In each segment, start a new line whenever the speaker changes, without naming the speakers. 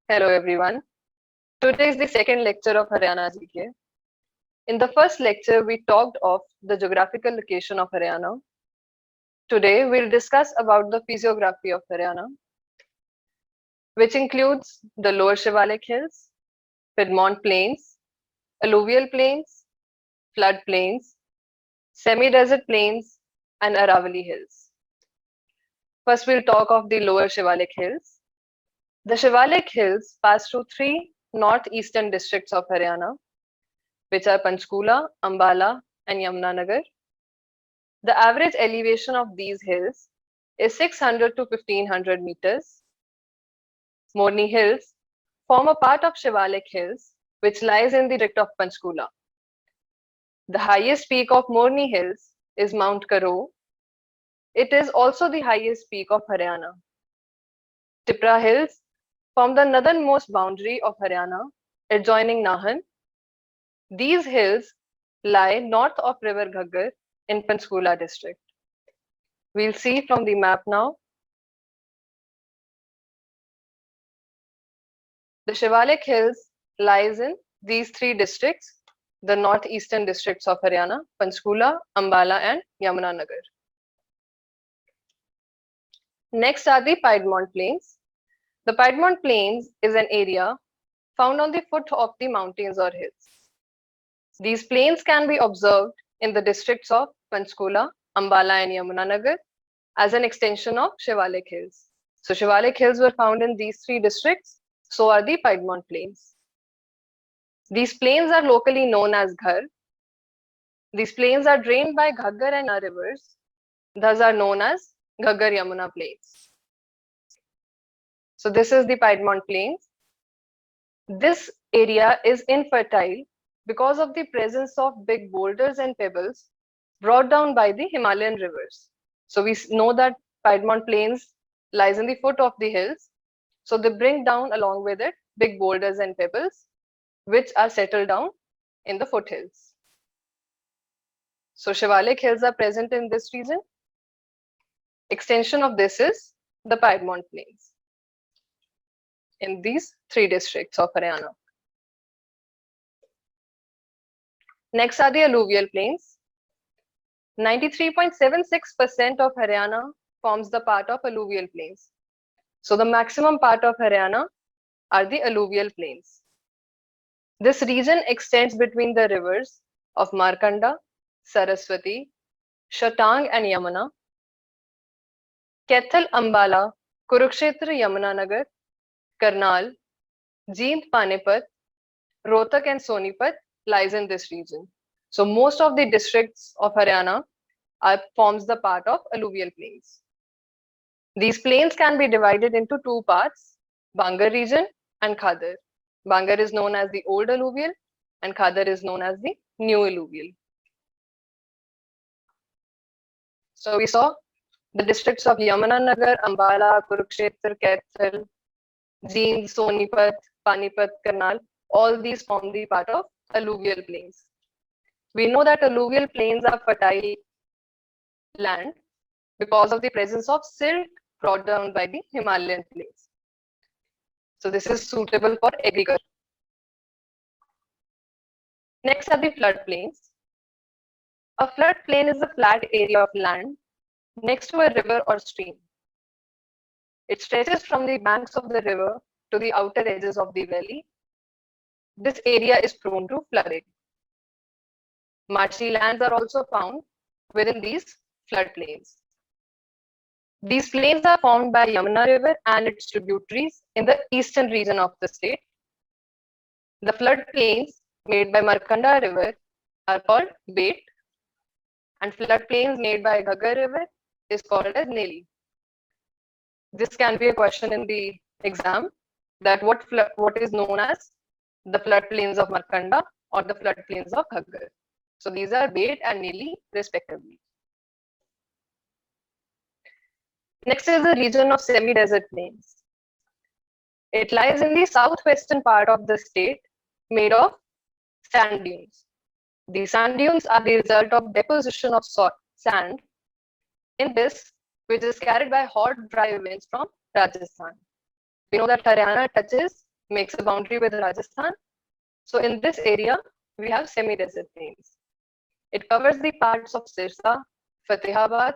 Hello everyone. Today is the second lecture of Haryana G.K. In the first lecture, we talked of the geographical location of Haryana. Today, we'll discuss about the physiography of Haryana, which includes the lower Shivalik Hills, Piedmont Plains, Alluvial Plains, flood plains, semi-desert plains, and Aravalli Hills. First, we'll talk of the lower Shivalik Hills. The Shivalik Hills pass through three northeastern districts of Haryana, which are Panchkula, Ambala, and Yamunanagar. The average elevation of these hills is 600 to 1500 meters. Morni Hills form a part of Shivalik Hills, which lies in the district of Panchkula. The highest peak of Morni Hills is Mount Karo. It is also the highest peak of Haryana. Tipra Hills form the northernmost boundary of Haryana, adjoining Nahan. These hills lie north of River Ghaggar in Panchkula district. We'll see from the map now. The Shivalik Hills lies in these three districts, the northeastern districts of Haryana, Panchkula, Ambala, and Yamunanagar. Next are the Piedmont Plains. The Piedmont Plains is an area found on the foot of the mountains or hills. These plains can be observed in the districts of Panchkula, Ambala, and Yamunanagar as an extension of Shivalik Hills. So Shivalik Hills were found in these three districts, so are the Piedmont Plains. These plains are locally known as Ghar. These plains are drained by Ghaggar and rivers, thus are known as Ghaggar-Yamuna Plains. So this is the Piedmont Plains. This area is infertile because of the presence of big boulders and pebbles brought down by the Himalayan rivers. So we know that Piedmont Plains lies in the foot of the hills. So they bring down along with it big boulders and pebbles, which are settled down in the foothills. So Shivalik Hills are present in this region. Extension of this is the Piedmont Plains in these three districts of Haryana. Next are the Alluvial Plains. 93.76% of Haryana forms the part of Alluvial Plains. So the maximum part of Haryana are the Alluvial Plains. This region extends between the rivers of Markanda, Saraswati, Shatang, and Yamuna. Kaithal, Ambala, Kurukshetra, Yamunanagar, Karnal, Jeend, Panipat, Rohtak, and Sonipat lies in this region. So most of the districts of Haryana forms the part of Alluvial Plains. These plains can be divided into two parts, Bangar region and Khadar. Bangar is known as the old alluvial and Khadar is known as the new alluvial. So we saw the districts of Yamunanagar, Ambala, Kurukshetra, Kaithal, Jeend, Sonipat, Panipat, Karnal, all these form the part of alluvial plains. We know that alluvial plains are fertile land because of the presence of silt brought down by the Himalayan plains. So this is suitable for agriculture. Next are the floodplains. A floodplain is a flat area of land next to a river or stream. It stretches from the banks of the river to the outer edges of the valley. This area is prone to flooding. Marshy lands are also found within these floodplains. These plains are formed by Yamuna River and its tributaries in the eastern region of the state. The floodplains made by Markanda River are called Bet, and floodplains made by Ghaggar River is called as Neli. This can be a question in the exam, that what is known as the floodplains of Markanda or the floodplains of Ghaggar. So these are Bet and Neli respectively. Next is the region of semi-desert plains. It lies in the southwestern part of the state, made of sand dunes. These sand dunes are the result of deposition of sand in this, which is carried by hot, dry winds from Rajasthan. We know that Haryana touches makes a boundary with Rajasthan. So in this area, we have semi-desert plains. It covers the parts of Sirsa, Fatehabad,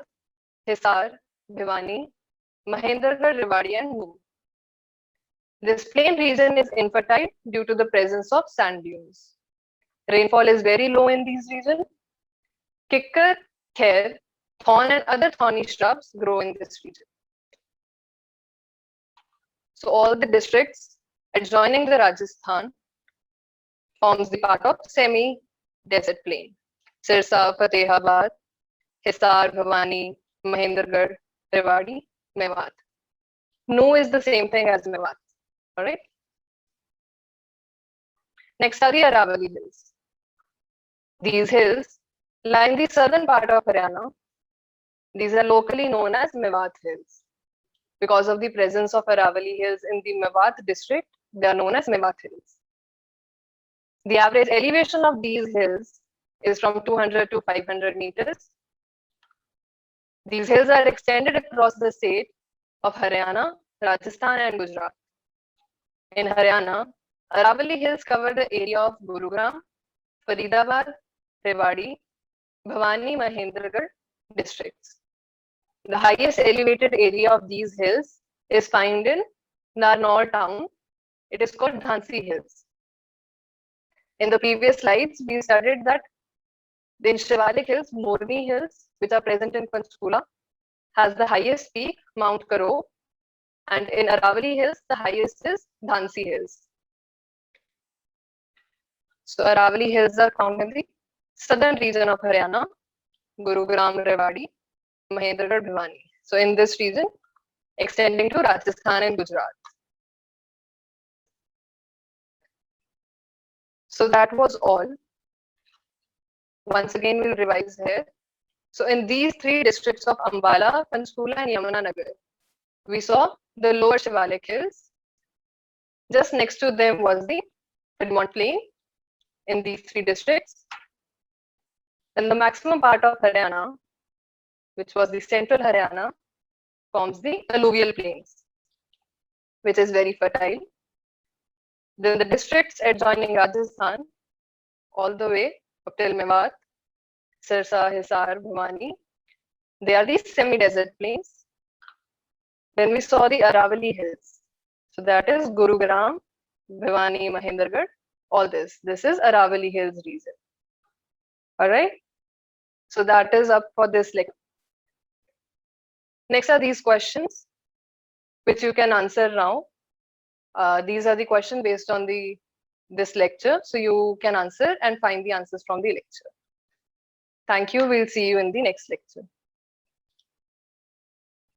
Hisar, Bhiwani, Mahendragarh, Rewari, and Noor. This plain region is infertile due to the presence of sand dunes. Rainfall is very low in these regions. Kikkar, khair, thorn, and other thorny shrubs grow in this region. So all the districts adjoining the Rajasthan forms the part of semi-desert plain. Sirsa, Fatehabad, Hisar, Bhiwani, Mahendragarh, Rewari, Mewat. No is the same thing as Mewat. All right. Next are the Aravalli Hills. These hills lie in the southern part of Haryana. These are locally known as Mewat Hills. Because of the presence of Aravalli Hills in the Mewat district, they are known as Mewat Hills. The average elevation of these hills is from 200 to 500 meters. These hills are extended across the state of Haryana, Rajasthan, and Gujarat. In Haryana, Aravalli Hills cover the area of Gurugram, Faridabad, Rewari, Bhiwani, Mahendragarh districts. The highest elevated area of these hills is found in Narnaul town. It is called Dhansi Hills. In the previous slides, we studied that the Shivalik Hills, Morni Hills, which are present in Panchkula, has the highest peak, Mount Karo, and in Aravalli Hills, the highest is Dhansi Hills. So Aravalli Hills are found in the southern region of Haryana, Gurugram, Rewari, Mahendragarh, Bhiwani. So in this region, extending to Rajasthan and Gujarat. So that was all. Once again, we'll revise here. So in these three districts of Ambala, Panchkula, and Yamunanagar, we saw the lower Shivalik Hills. Just next to them was the Piedmont Plain in these three districts. And the maximum part of Haryana, which was the central Haryana, forms the Alluvial Plains, which is very fertile. Then the districts adjoining Rajasthan, all the way up till Mewat, Sirsa, Hisar, Bhiwani, they are the semi-desert plains. Then we saw the Aravalli Hills. So that is Gurugram, Bhiwani, Mahendragarh, all this. This is Aravalli Hills region. All right. So that is up for this lecture. Next are these questions, which you can answer now. These are the questions based on this lecture. So you can answer and find the answers from the lecture. Thank you. We'll see you in the next lecture.